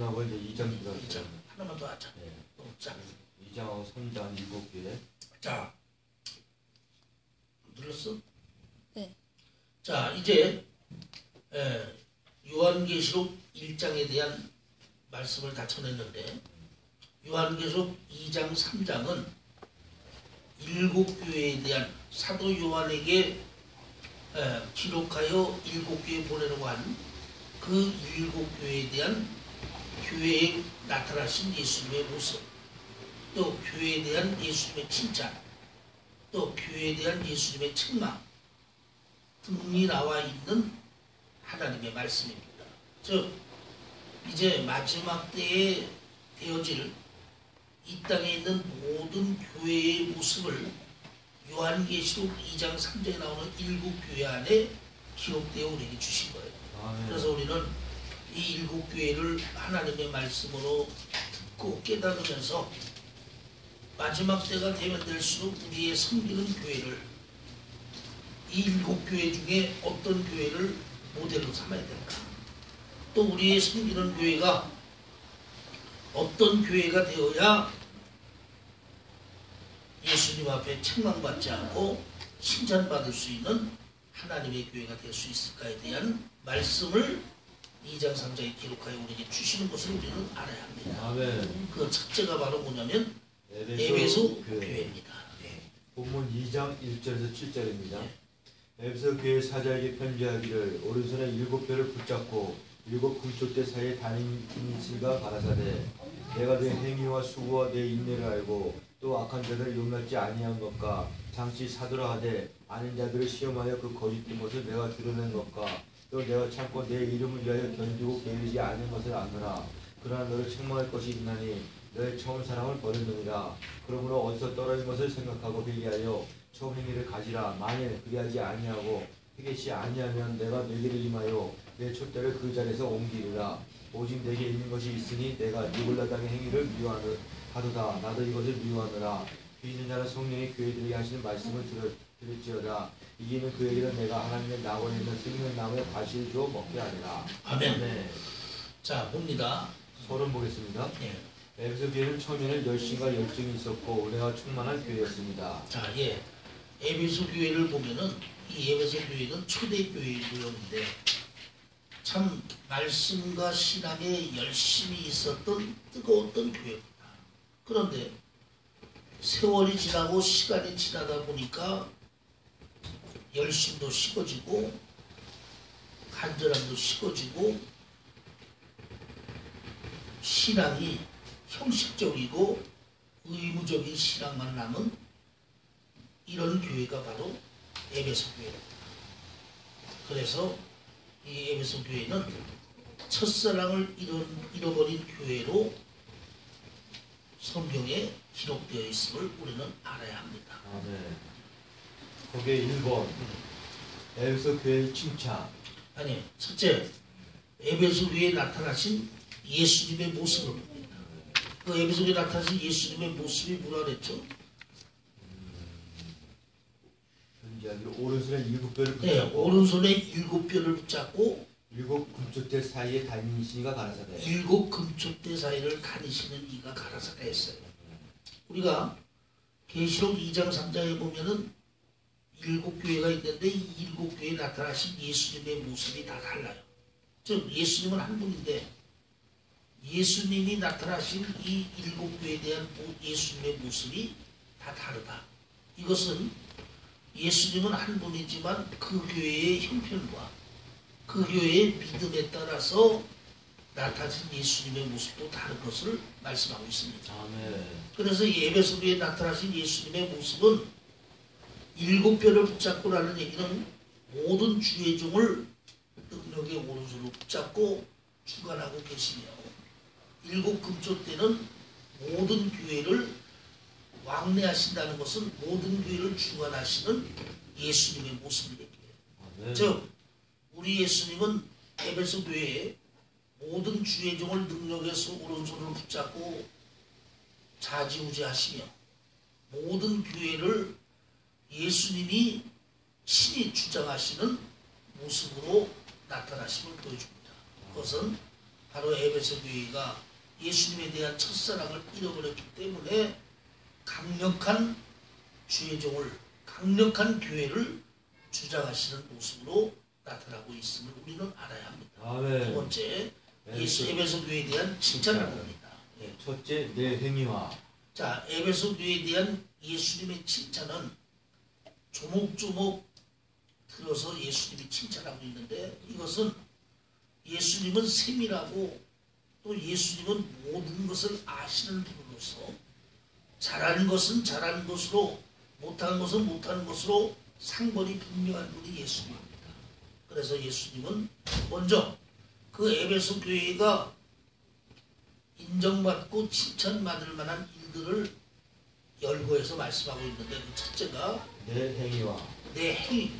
끝나고 이제 2장 들어가죠. 2장 하나만 더 하자. 네. 너무 짧아. 2장하고 3장 7개. 자, 눌렀어? 네. 자, 이제 요한계시록 1장에 대한 말씀을 다 전했는데 요한계시록 2장 3장은 7교회에 대한 사도 요한에게 기록하여 7교회에 보내려고 한 그 7교회에 대한 교회에 나타나신 예수님의 모습, 또 교회에 대한 예수님의 칭찬, 또 교회에 대한 예수님의 책망 등이 나와 있는 하나님의 말씀입니다. 즉 이제 마지막 때에 되어질 이 땅에 있는 모든 교회의 모습을 요한계시록 2장 3장에 나오는 7교회 안에 기록되어 우리에게 주신 거예요. 그래서 우리는 이 7교회를 하나님의 말씀으로 듣고 깨달으면서 마지막 때가 되면 될수록 우리의 섬기는 교회를 이 7교회 중에 어떤 교회를 모델로 삼아야 될까? 또 우리의 섬기는 교회가 어떤 교회가 되어야 예수님 앞에 책망받지 않고 칭찬받을 수 있는 하나님의 교회가 될 수 있을까에 대한 말씀을 2장 3장에 기록하여 우리에게 주시는 것을 우리는 알아야 합니다. 아멘. 그 첫째가 바로 뭐냐면 에베소 교회입니다. 네. 본문 2장 1절에서 7절입니다. 네. 에베소 교회 사자에게 편지하기를 오른손에 7뼈를 붙잡고 7 금쪽대 사이에 다니시가 가라사대 내가 내 행위와 수고와 내 인내를 알고 또 악한 자들을 용납지 아니한 것과 장치 사도라 하되 아는 자들을 시험하여 그 거짓된 것을 내가 드러낸 것과 또 내가 참고 내 이름을 위하여 견디고 게으르지 않은 것을 아노라. 그러나 너를 책망할 것이 있나니 너의 처음 사랑을 버렸느니라. 그러므로 어디서 떨어진 것을 생각하고 회개하여 처음 행위를 가지라. 만일 그리하지 아니하고 회개치 아니하면 내가 내게를 임하여 내 촛대를 그 자리에서 옮기리라. 오직 내게 있는 것이 있으니 내가 니골라 당의 행위를 미워하도다. 나도 이것을 미워하노라. 귀 있는 자는 성령이 교회들에게 하시는 말씀을 들을지어다. 이기는 그에게는 내가 하나님의 낙원에 있는 생명 나무의 과실을 주어 먹게 하리라. 아멘. 네. 자, 봅니다. 서론 보겠습니다. 네. 에베소 교회는 처음에는 열심과 열정이 있었고 은혜가 충만한 교회였습니다. 자, 에베소 교회를 보면은 이 에베소 교회는 초대 교회였는데 참 말씀과 신앙에 열심히 있었던 뜨거웠던 교회입니다. 그런데 세월이 지나고 시간이 지나다 보니까 열심도 식어지고 간절함도 식어지고 신앙이 형식적이고 의무적인 신앙만 남은 이런 교회가 바로 에베소 교회입니다. 그래서 이 에베소 교회는 첫사랑을 잃어버린 교회로 성경에 기록되어 있음을 우리는 알아야 합니다. 네. 거기에 1번 에베소 교회의 칭찬. 아니, 첫째, 에베소 교회에 나타나신 예수님의 모습을 봅니다. 그 에베소 교회에 나타나신 예수님의 모습이 뭐라 그랬죠? 오른손에 7뼈를 붙잡고 네, 오른손에 7뼈를 붙잡고 7 금쪽대 사이에 다니시니가 가라사대 7 금쪽대 사이를 다니시는 이가 가라사대 했어요. 우리가 계시록 2장 3장에 보면은 7교회가 있는데 이 7교회에 나타나신 예수님의 모습이 다 달라요. 즉 예수님은 한 분인데 예수님이 나타나신 이 7교회에 대한 예수님의 모습이 다 다르다. 이것은 예수님은 한 분이지만 그 교회의 형편과 그 교회의 믿음에 따라서 나타나신 예수님의 모습도 다른 것을 말씀하고 있습니다. 아멘. 그래서 이 에베소 교회에 나타나신 예수님의 모습은 7뼈를 붙잡고라는 얘기는 모든 주의 종을 능력의 오른손으로 붙잡고 주관하고 계시며 7 금쪽대는 모든 교회를 왕래하신다는 것은 모든 교회를 주관하시는 예수님의 모습을 얘기해요. 즉 우리 예수님은 에베소 교회에 모든 주의 종을 능력에서 오른손으로 붙잡고 좌지우지하시며 모든 교회를 예수님이 친히 주장하시는 모습으로 나타나심을 보여줍니다. 그것은 바로 에베소 교회가 예수님에 대한 첫사랑을 잃어버렸기 때문에 강력한 주의 종을, 강력한 교회를 주장하시는 모습으로 나타나고 있음을 우리는 알아야 합니다. 아멘. 두 번째, 에베소- 에베소 교회에 대한 칭찬을 합니다. 예. 첫째, 내 행위와. 자, 에베소 교회에 대한 예수님의 칭찬은 조목조목 들어서 예수님이 칭찬하고 있는데, 이것은 예수님은 세밀하고 또 예수님은 모든 것을 아시는 분으로서 잘하는 것은 잘하는 것으로, 못하는 것은 못하는 것으로 상벌이 분명한 분이 예수님입니다. 그래서 예수님은 먼저 그 에베소 교회가 인정받고 칭찬받을 만한 일들을 열거해서 말씀하고 있는데, 그 첫째가 내 행위와. 내 행위.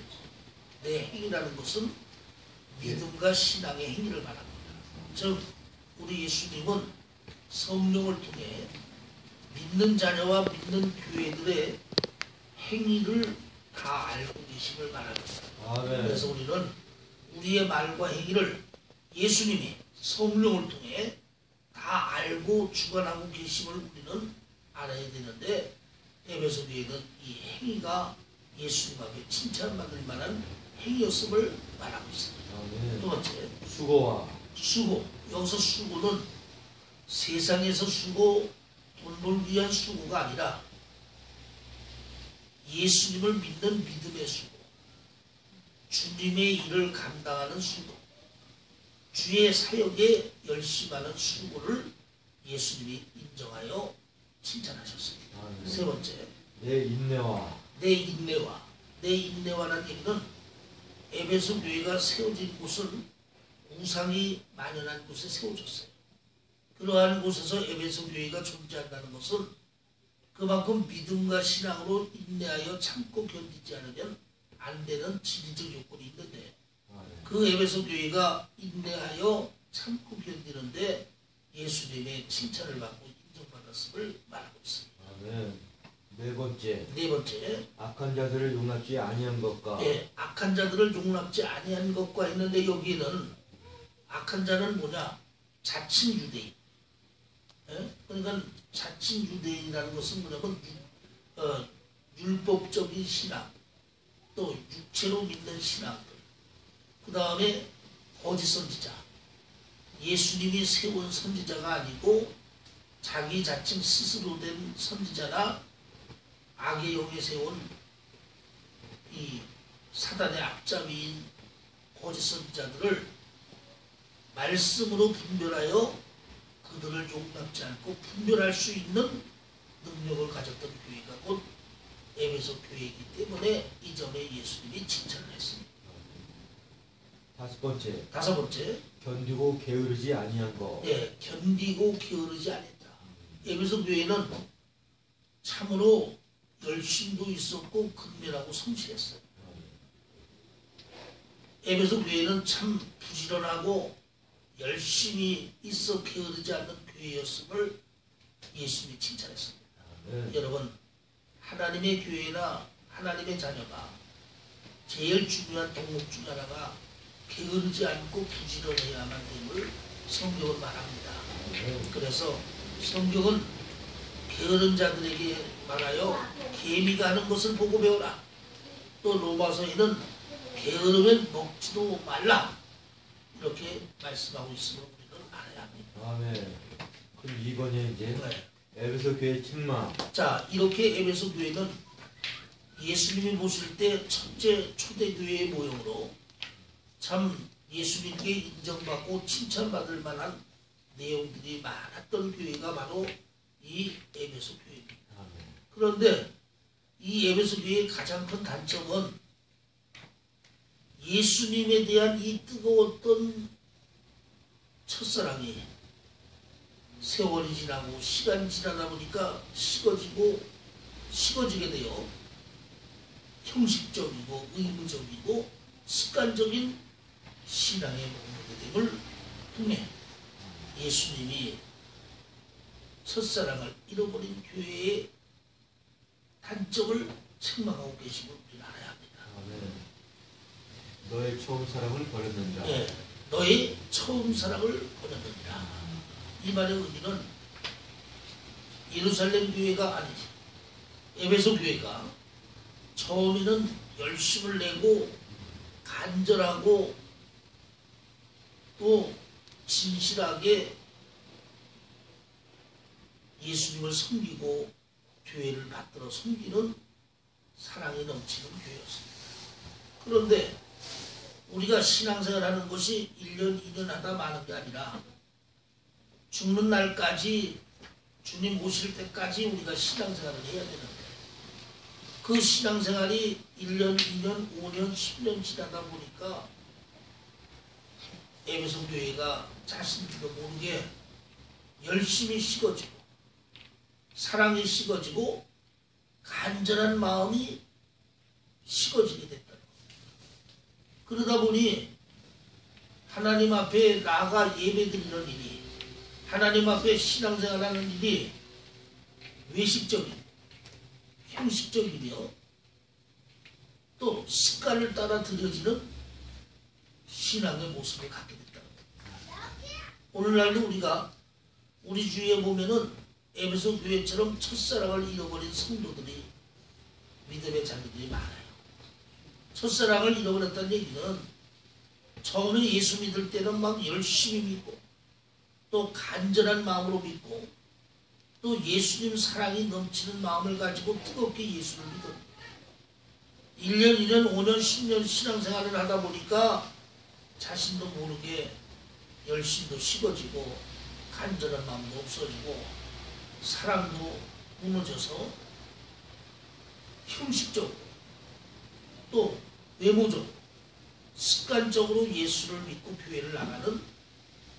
내 행위라는 것은 믿음과 신앙의 행위를 말합니다. 즉 우리 예수님은 성령을 통해 믿는 자녀와 믿는 교회들의 행위를 다 알고 계심을 말합니다. 아멘. 그래서 우리는 우리의 말과 행위를 예수님이 성령을 통해 다 알고 주관하고 계심을 우리는 알아야 되는데, 에베소 교회는 이 행위가 예수님 앞에 칭찬받을 만한 행위였음을 말하고 있습니다. 아멘. 두 번째, 수고와. 수고. 여기서 수고는 세상에서 수고, 돈 벌기 위한 수고가 아니라 예수님을 믿는 믿음의 수고, 주님의 일을 감당하는 수고, 주의 사역에 열심하는 수고를 예수님이 인정하여 칭찬하셨습니다. 아멘. 세 번째, 내 인내와. 내 인내와. 내 인내와라는 얘기는 에베소 교회가 세워진 곳은 우상이 만연한 곳에 세워졌어요. 그러한 곳에서 에베소 교회가 존재한다는 것은 그만큼 믿음과 신앙으로 인내하여 참고 견디지 않으면 안 되는 지리적 요건이 있는데, 아멘. 그 에베소 교회가 인내하여 참고 견디는데 예수님의 칭찬을 받고 인정받았음을 말하고 있습니다. 아멘. 네 번째, 네 번째, 악한 자들을 용납지 아니한 것과. 예, 악한 자들을 용납지 아니한 것과 했는데, 여기에는 악한 자는 뭐냐? 자칭 유대인. 예? 그러니까 자칭 유대인이라는 것은 뭐냐면 율법적인 신앙, 또 육체로 믿는 신앙들, 그 다음에 거짓 선지자, 예수님이 세운 선지자가 아니고 자기 자칭 스스로 된 선지자나 악의 영에 세운 이 사단의 앞잡이인 거짓 선지자들을 말씀으로 분별하여 그들을 용납지 않고 분별할 수 있는 능력을 가졌던 교회가 곧 에베소 교회이기 때문에 이 점에 예수님이 칭찬을 했습니다. 다섯 번째, 다섯 번째, 견디고 게으르지 아니한 것. 예, 견디고 게으르지 않았다. 에베소 교회는 참으로 열심도 있었고 근면하고 성실했어요. 에베소 교회는 참 부지런하고 열심히 있어 게으르지 않는 교회였음을 예수님이 칭찬했습니다. 아멘. 여러분, 하나님의 교회나 하나님의 자녀가 제일 중요한 덕목 중 하나가 게으르지 않고 부지런해야만 됨을 성경은 말합니다. 아멘. 그래서 성경은 게으른 자들에게 말하여 개미가 하는 것을 보고 배워라. 또 로마서에는 게으르면 먹지도 말라. 이렇게 말씀하고 있음을 우리는 알아야 합니다. 아멘. 그럼 이번에 이제 네. 에베소 교회 책망. 자, 이렇게 에베소 교회는 예수님이 모실 때 첫째 초대교회의 모형으로 참 예수님께 인정받고 칭찬받을 만한 내용들이 많았던 교회가 바로 이 에베소 교회입니다. 아멘. 그런데 이 에베소 교회의 가장 큰 단점은 예수님에 대한 이 뜨거웠던 첫사랑이 세월이 지나고 시간이 지나다 보니까 식어지게 되어 형식적이고 의무적이고 습관적인 신앙의 몸무게됨을 통해 예수님이 첫사랑을 잃어버린 교회의 단점을 책망하고 계심을 우리는 알아야 합니다. 아멘. 너의 처음 사랑을 버렸느니라. 예, 너의 처음 사랑을 버렸느니라. 이 말의 의미는 예루살렘 교회가 아니지, 에베소 교회가 처음에는 열심을 내고 간절하고 또 진실하게 예수님을 섬기고 교회를 받들어 섬기는 사랑이 넘치는 교회였습니다. 그런데 우리가 신앙생활하는 것이 1년, 2년 하다 마는 게 아니라 죽는 날까지 주님 오실 때까지 우리가 신앙생활을 해야 되는데 그 신앙생활이 1년, 2년, 5년, 10년 지나다 보니까 에베소 교회가 자신들도 모르게 열심히 식어지고 사랑이 식어지고 간절한 마음이 식어지게 됐다. 그러다 보니 하나님 앞에 나아가 예배드리는 일이, 하나님 앞에 신앙생활하는 일이 외식적이고 형식적이며 또 습관을 따라 드려지는 신앙의 모습을 갖게 됐다. 오늘날도 우리가 우리 주위에 보면은 에베소 교회처럼 첫사랑을 잃어버린 성도들이, 믿음의 자녀들이 많아요. 첫사랑을 잃어버렸다는 얘기는 처음에 예수 믿을 때는 막 열심히 믿고 또 간절한 마음으로 믿고 또 예수님 사랑이 넘치는 마음을 가지고 뜨겁게 예수를 믿었는데 1년, 2년, 5년, 10년 신앙생활을 하다 보니까 자신도 모르게 열심도 식어지고 간절한 마음도 없어지고 사랑도 무너져서 형식적으로 또 외모적으로 습관적으로 예수를 믿고 교회를 나가는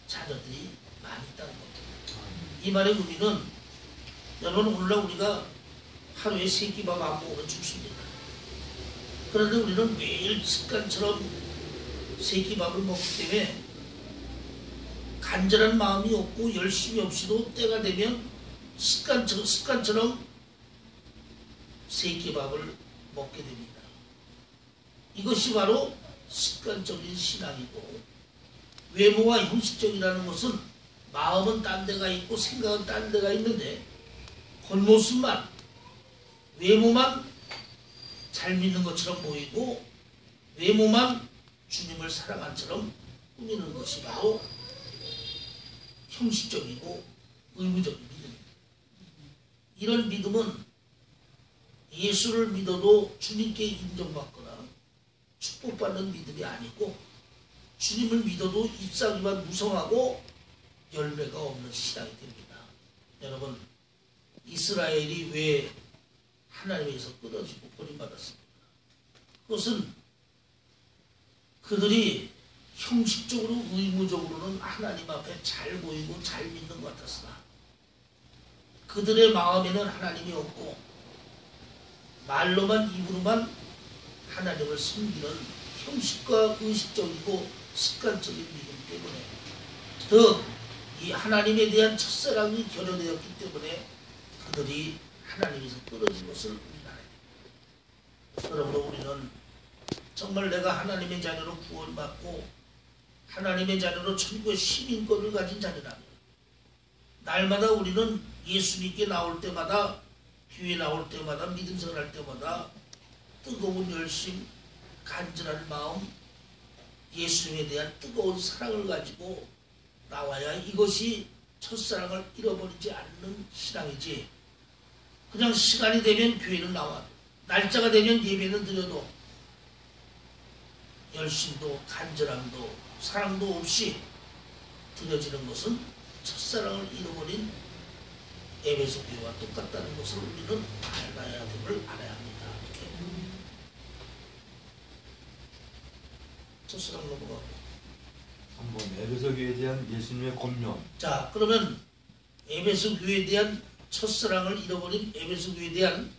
자녀들이 많이 있다는 겁니다. 이 말의 의미는 여러분 오늘날 우리가 하루에 3끼밥 안 먹으면 죽습니다. 그런데 우리는 매일 습관처럼 3끼밥을 먹기 때문에 간절한 마음이 없고 열심이 없이도 때가 되면 습관처럼 3끼밥을 먹게 됩니다. 이것이 바로 습관적인 신앙이고 외모와 형식적이라는 것은 마음은 딴 데가 있고 생각은 딴 데가 있는데 겉모습만 외모만 잘 믿는 것처럼 보이고 외모만 주님을 사랑한처럼 꾸미는 것이 바로 형식적이고 의무적인 믿음입니다. 이런 믿음은 예수를 믿어도 주님께 인정받거나 축복받는 믿음이 아니고 주님을 믿어도 잎사귀만 무성하고 열매가 없는 신앙이 됩니다. 여러분, 이스라엘이 왜 하나님에서 끊어지고 버림받았습니까? 그것은 그들이 형식적으로 의무적으로는 하나님 앞에 잘 보이고 잘 믿는 것 같았으나 그들의 마음에는 하나님이 없고 말로만 입으로만 하나님을 섬기는 형식과 의식적이고 습관적인 믿음 때문에 더 이 하나님에 대한 첫사랑이 결여되었기 때문에 그들이 하나님에서 떨어진 것을 우리는 알아야 됩니다. 그러므로 우리는 정말 내가 하나님의 자녀로 구원받고 하나님의 자녀로 천국의 시민권을 가진 자녀라면 날마다 우리는 예수님께 나올 때마다 교회 나올 때마다 믿음 생활할 때마다 뜨거운 열심, 간절한 마음, 예수님에 대한 뜨거운 사랑을 가지고 나와야 이것이 첫사랑을 잃어버리지 않는 신앙이지 그냥 시간이 되면 교회는 나와 날짜가 되면 예배는 드려도 열심도 간절함도 사랑도 없이 드려지는 것은 첫사랑을 잃어버린 에베소 교회와 똑같다는 것을 우리는 알아야 됨을 알아야 합니다. 첫사랑 넘어가고 한번 에베소 교회에 대한 예수님의 권면. 자, 그러면 에베소 교회에 대한 첫사랑을 잃어버린 에베소 교회에 대한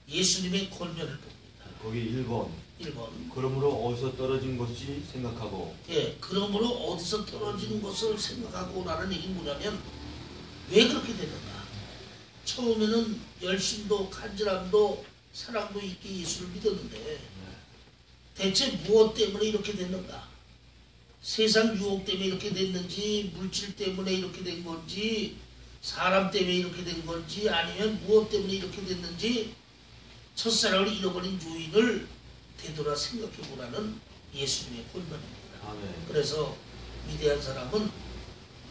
예수님의 권면을 봅니다. 거기 1번. 1번. 그러므로 어디서 떨어진 것이 생각하고. 예, 그러므로 어디서 떨어지는 것을 생각하고 라는 얘기는 뭐냐면 왜 그렇게 되는가? 처음에는 열심도 간절함도 사랑도 있게 예수를 믿었는데 대체 무엇 때문에 이렇게 됐는가? 세상 유혹 때문에 이렇게 됐는지, 물질 때문에 이렇게 된 건지, 사람 때문에 이렇게 된 건지, 아니면 무엇 때문에 이렇게 됐는지 첫사랑을 잃어버린 요인을 되돌아 생각해보라는 예수님의 권면입니다. 아멘. 그래서 위대한 사람은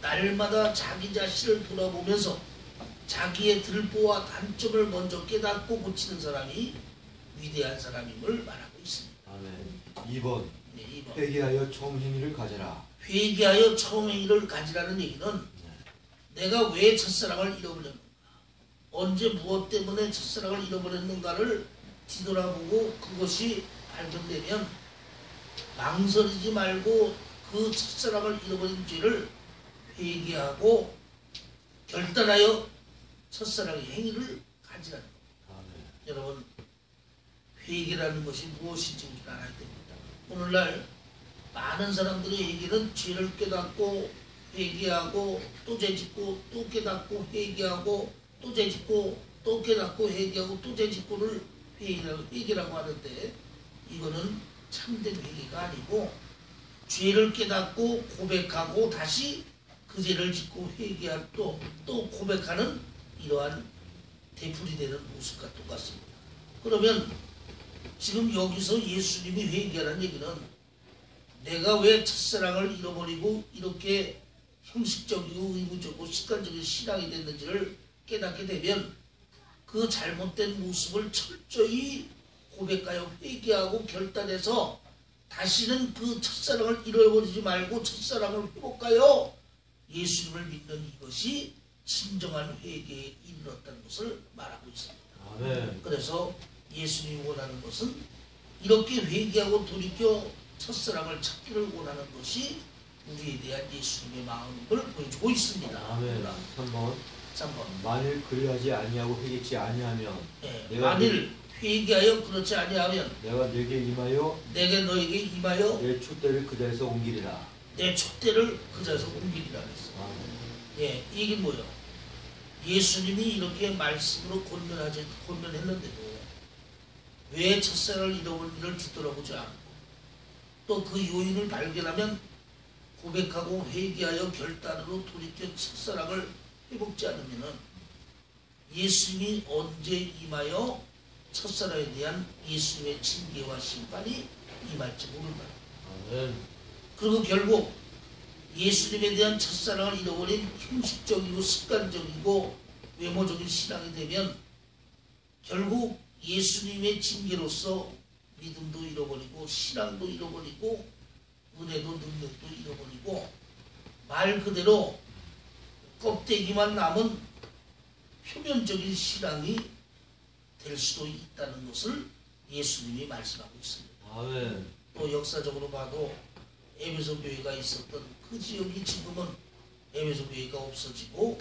날마다 자기 자신을 돌아보면서 자기의 들보와 단점을 먼저 깨닫고 고치는 사람이 위대한 사람임을 말하고 있습니다. 아멘. 2번. 네, 2번. 회개하여 처음 행위를 가져라. 회개하여 처음 행위를 가지라는 얘기는 내가 왜 첫사랑을 잃어버렸는가, 언제 무엇 때문에 첫사랑을 잃어버렸는가를 뒤돌아보고 그것이 발견되면 망설이지 말고 그 첫사랑을 잃어버린 죄를 회개하고 결단하여 첫사랑의 행위를 가지라는 겁니다. 아멘. 여러분, 회개라는 것이 무엇인지 우리는 알아야 됩니다. 오늘날 많은 사람들의 회개는 죄를 깨닫고 회개하고 또 죄짓고 또 깨닫고 회개하고 또 죄짓고 또 깨닫고 회개하고 또 죄짓고를 회개라고 하는데, 이거는 참된 회개가 아니고 죄를 깨닫고 고백하고 다시 그 죄를 짓고 회개할 또 고백하는 이러한 되풀이되는 모습과 똑같습니다. 그러면 지금 여기서 예수님이 회개하라는 얘기는 내가 왜 첫사랑을 잃어버리고 이렇게 형식적이고 의무적이고 습관적인 신앙이 됐는지를 깨닫게 되면 그 잘못된 모습을 철저히 고백하여 회개하고 결단해서 다시는 그 첫사랑을 잃어버리지 말고 첫사랑을 회복하여 예수님을 믿는 이것이 진정한 회개에 이르렀다는 것을 말하고 있습니다. 아멘. 그래서 예수님이 원하는 것은 이렇게 회개하고 돌이켜 첫사랑을 찾기를 원하는 것이 우리에 대한 예수님의 마음을 보여주고 있습니다. 아멘. 3번. 3번. 만일 그리하지 아니하고 회개치 아니하면 만일 회개하여 그렇지 아니하면 내가 네게 임하여 내게 너에게 임하여 내 촛대를 그 자리에서 옮기리라. 내 촛대를 그 자리에서 옮기리라 했어. 아멘. 이게 뭐예요? 예수님이 이렇게 말씀으로 권면했는데도 왜 첫사랑을 잃어버린 일을 뒤돌아보지 않고 또 그 요인을 발견하면 고백하고 회개하여 결단으로 돌이켜 첫사랑을 회복지 않으면 예수님이 언제 임하여 첫사랑에 대한 예수님의 징계와 심판이 임할지 모른다. 아멘. 그리고 결국 예수님에 대한 첫사랑을 잃어버린 형식적이고 습관적이고 외모적인 신앙이 되면 결국 예수님의 징계로서 믿음도 잃어버리고 신앙도 잃어버리고 은혜도 능력도 잃어버리고 말 그대로 껍데기만 남은 표면적인 신앙이 될 수도 있다는 것을 예수님이 말씀하고 있습니다. 아멘. 또 역사적으로 봐도 에베소 교회가 있었던 그 지역이 지금은 에베소 교회가 없어지고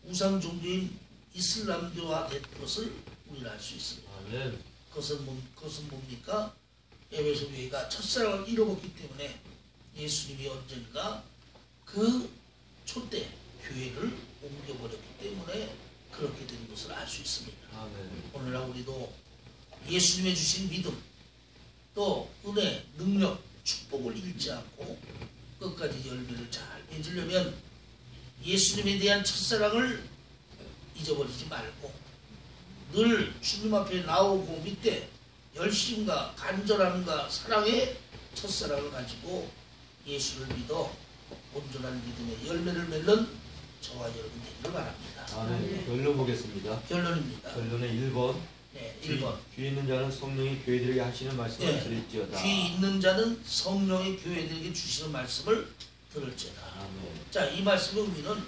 우상 종교인 이슬람교화 된 것을 우리는 알 수 있습니다. 아멘. 그것은 뭡니까? 에베소 교회가 첫사랑을 잃어버렸기 때문에 예수님이 언젠가 그 촛대 교회를 옮겨버렸기 때문에 그렇게 된 것을 알 수 있습니다. 아멘. 오늘날 우리도 예수님의 주신 믿음 또 은혜, 능력, 축복을 잃지 않고 끝까지 열매를 잘 맺으려면 예수님에 대한 첫사랑을 잊어버리지 말고 늘 주님 앞에 나오고 밑에 열심과 간절함과 사랑의 첫사랑을 가지고 예수를 믿어 온전한 믿음의 열매를 맺는 저와 여러분 되기를 바랍니다. 아멘. 결론 보겠습니다. 결론입니다. 결론의 1번. 네, 1번. 귀 있는 자는 성령이 교회들에게 하시는 말씀을 들을지어다. 귀 있는 자는 성령의 교회들에게 주시는 말씀을 들을지어다. 아멘. 자, 이 말씀의 의미는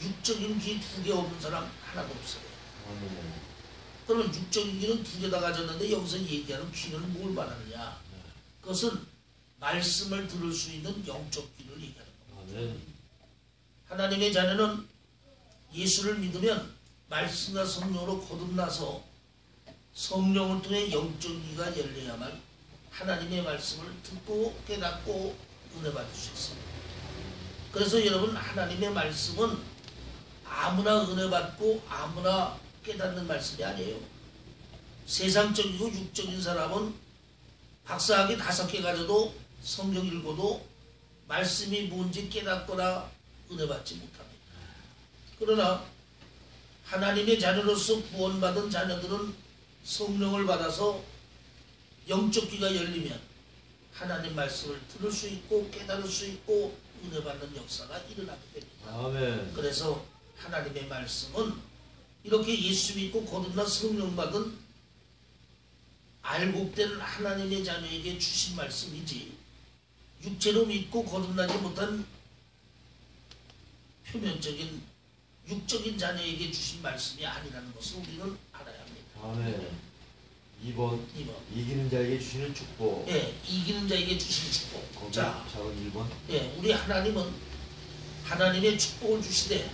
육적인 귀 2개 없는 사람 하나도 없어요. 아멘. 그러면 육적인 귀는 2개 다 가졌는데 여기서 얘기하는 귀는 뭘 말하느냐? 그것은 말씀을 들을 수 있는 영적 귀를 얘기하는 겁니다. 아멘. 하나님의 자녀는 예수를 믿으면 말씀과 성령으로 거듭나서 성령을 통해 영적 귀가 열려야만 하나님의 말씀을 듣고 깨닫고 은혜 받을 수 있습니다. 그래서 여러분, 하나님의 말씀은 아무나 은혜 받고 아무나 깨닫는 말씀이 아니에요. 세상적이고 육적인 사람은 박사학위 5개 가져도 성경 읽어도 말씀이 뭔지 깨닫거나 은혜 받지 못합니다. 그러나 하나님의 자녀로서 구원받은 자녀들은 성령을 받아서 영적 귀가 열리면 하나님 말씀을 들을 수 있고 깨달을 수 있고 은혜 받는 역사가 일어나게 됩니다. 아멘. 그래서 하나님의 말씀은 이렇게 예수 믿고 거듭나 성령 받은 알곡된 하나님의 자녀에게 주신 말씀이지 육체로 믿고 거듭나지 못한 표면적인 육적인 자녀에게 주신 말씀이 아니라는 것을 우리는 알아야 합니다. 아멘. 2번. 2번. 이기는 자에게 주시는 축복. 예, 이기는 자에게 주신 축복. 거기 자, 작은 1번. 예, 우리 하나님은 하나님의 축복을 주시되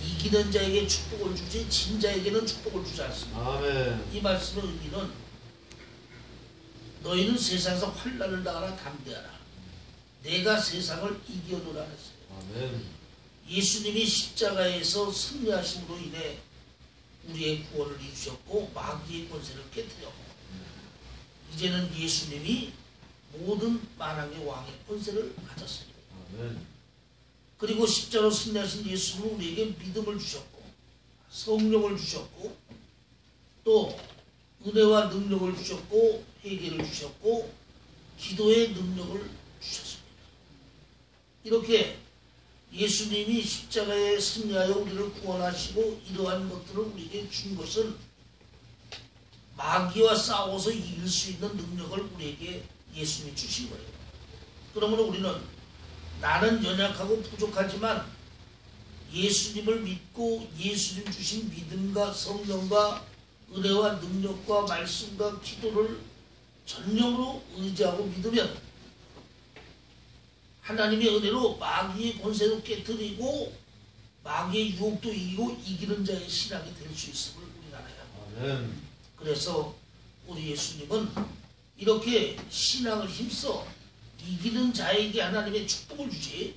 이기는 자에게 축복을 주지 진 자에게는 축복을 주지 않습니다. 아멘. 이 말씀의 의미는 너희는 세상에서 환난을 당하나 담대하라. 내가 세상을 이겨노라 했어요. 아멘. 예수님이 십자가에서 승리하심으로 인해 우리의 구원을 이루셨고 마귀의 권세를 깨뜨렸고 이제는 예수님이 모든 만왕의 왕의 권세를 가졌습니다. 아멘. 그리고 십자가로 승리하신 예수님은 우리에게 믿음을 주셨고 성령을 주셨고 또 은혜와 능력을 주셨고 회개를 주셨고 기도의 능력을 주셨습니다. 이렇게 예수님이 십자가에 승리하여 우리를 구원하시고 이러한 것들을 우리에게 준 것은 마귀와 싸워서 이길 수 있는 능력을 우리에게 예수님이 주신 거예요. 그러므로 우리는 나는 연약하고 부족하지만 예수님을 믿고 예수님 주신 믿음과 성령과 은혜와 능력과 말씀과 기도를 전념으로 의지하고 믿으면 하나님의 은혜로 마귀의 권세도 깨뜨리고 마귀의 유혹도 이기고 이기는 자의 신앙이 될 수 있음을 우리가 알아야 합니다. 아멘. 그래서 우리 예수님은 이렇게 신앙을 힘써 이기는 자에게 하나님의 축복을 주지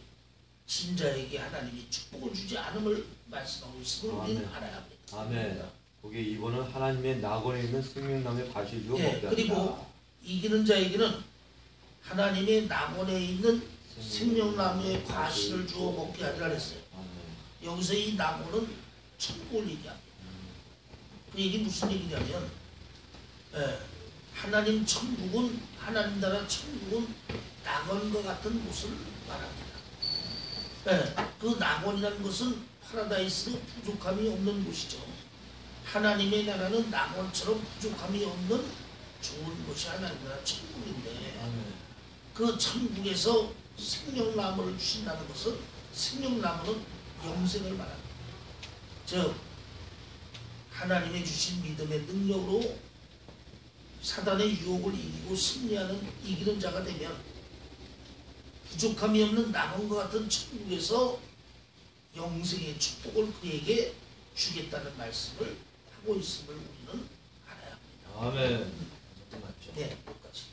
진 자에게 하나님이 축복을 주지 않음을 말씀하고 있음을 우리는 아멘. 알아야 합니다. 아멘. 거기 2번은 하나님의 낙원에 있는 생명나무의 과실 주어 예, 먹게 한다. 그리고 이기는 자에게는 하나님의 낙원에 있는 생명나무의 과실을 주어 먹게 하리라 했어요. 아멘. 여기서 이 낙원은 천국을 얘기합니다. 그 얘기 무슨 얘기냐면 하나님 천국은 하나님 나라 천국은 낙원과 같은 곳을 말합니다. 그 낙원이라는 것은 파라다이스로 부족함이 없는 곳이죠. 하나님의 나라는 낙원처럼 부족함이 없는 좋은 곳이 하나님 나라 천국인데 아멘. 그 천국에서 생명나무를 주신다는 것은 생명나무는 영생을 말합니다. 즉 하나님의 주신 믿음의 능력으로 사단의 유혹을 이기고 승리하는 이기는 자가 되면 부족함이 없는 낙원과 같은 천국에서 영생의 축복을 그에게 주겠다는 말씀을 하고 있음을 우리는 알아야 합니다. 아멘. 맞죠. 네, 여기까지.